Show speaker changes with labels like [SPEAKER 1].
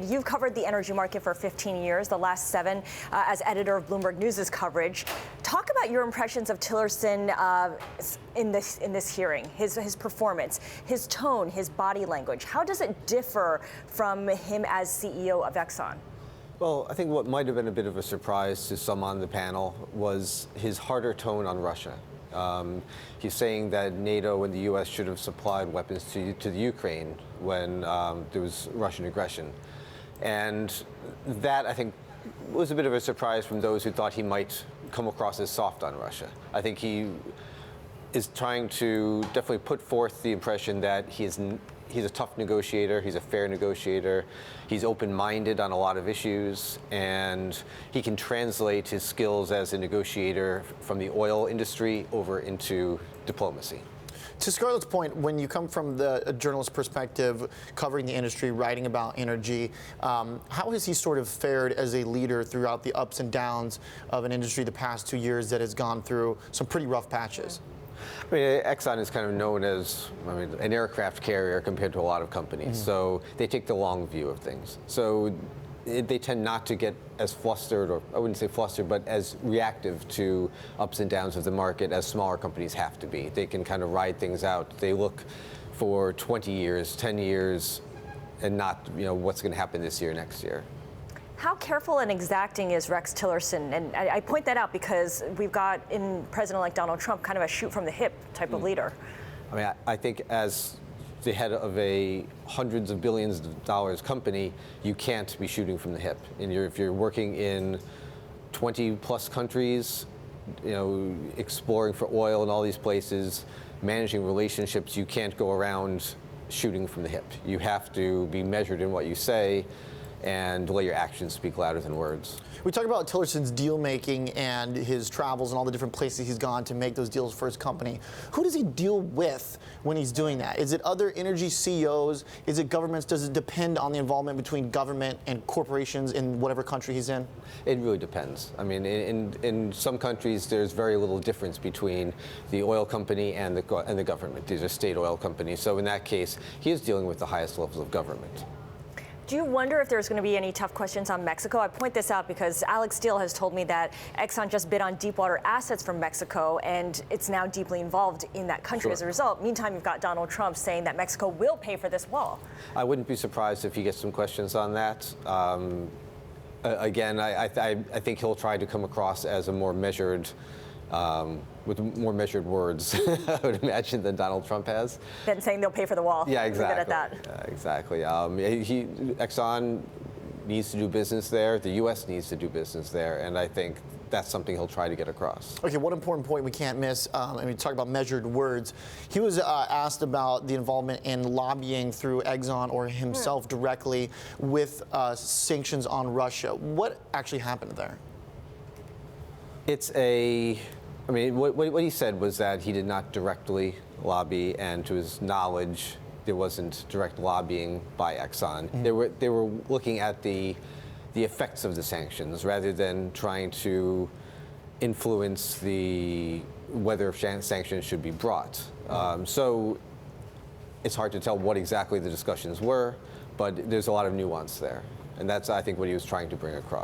[SPEAKER 1] You've covered the energy market for 15 years, the last 7 as editor of Bloomberg News' coverage. Talk about your impressions of Tillerson in this hearing, his performance, his tone, his body language. How does it differ from him as CEO of Exxon?
[SPEAKER 2] Well, I think what might have been a bit of a surprise to some on the panel was his harder tone on Russia. He's saying that NATO and the U.S. should have supplied weapons to the Ukraine when there was Russian aggression. And that, I think, was a bit of a surprise from those who thought he might come across as soft on Russia. I think he is trying to definitely put forth the impression that he's a tough negotiator, he's a fair negotiator, he's open-minded on a lot of issues, and he can translate his skills as a negotiator from the oil industry over into diplomacy.
[SPEAKER 3] To Scarlett's point, when you come from a journalist perspective, covering the industry, writing about energy, how has he sort of fared as a leader throughout the ups and downs of an industry the past 2 years that has gone through some pretty rough patches?
[SPEAKER 2] I mean, Exxon is kind of known as, an aircraft carrier compared to a lot of companies. So they take the long view of things. So they tend not to get as flustered, or I wouldn't say flustered, but as reactive to ups and downs of the market as smaller companies have to be. They can kind of ride things out. They look for 20 years, 10 years, and not, what's going to happen this year, next year.
[SPEAKER 1] How careful and exacting is Rex Tillerson? And I point that out because we've got in President-elect Donald Trump kind of a shoot from the hip type of leader.
[SPEAKER 2] I mean, I think as the head of a hundreds of billions of dollars company, you can't be shooting from the hip. And if you're working in 20 plus countries, exploring for oil in all these places, managing relationships, you can't go around shooting from the hip. You have to be measured in what you say and let your actions speak louder than words.
[SPEAKER 3] We talk about Tillerson's deal making and his travels and all the different places he's gone to make those deals for his company. Who does he deal with when he's doing that? Is it other energy CEOs? Is it governments? Does it depend on the involvement between government and corporations in whatever country he's in?
[SPEAKER 2] It really depends. I mean, in some countries, there's very little difference between the oil company and the government. These are state oil companies. So in that case, he is dealing with the highest levels of government.
[SPEAKER 1] Do you wonder if there's going to be any tough questions on Mexico? I point this out because Alex Steele has told me that Exxon just bid on deepwater assets from Mexico, and it's now deeply involved in that country as a result. Meantime, you've got Donald Trump saying that Mexico will pay for this wall.
[SPEAKER 2] I wouldn't be surprised if he gets some questions on that. Again, I think he'll try to come across as a more measured, with more measured words, I would imagine, than Donald Trump has.
[SPEAKER 1] Than saying they'll pay for the wall.
[SPEAKER 2] Yeah, exactly.
[SPEAKER 1] Leave it at that.
[SPEAKER 2] Exactly. Exxon needs to do business there. The U.S. needs to do business there, and I think that's something he'll try to get across.
[SPEAKER 3] Okay, one important point we can't miss, and we talk about measured words. He was asked about the involvement in lobbying through Exxon or himself directly with sanctions on Russia. What actually happened there?
[SPEAKER 2] What he said was that he did not directly lobby, and to his knowledge, there wasn't direct lobbying by Exxon. They were looking at the effects of the sanctions rather than trying to influence whether sanctions should be brought. So it's hard to tell what exactly the discussions were, but there's a lot of nuance there, and that's, I think, what he was trying to bring across.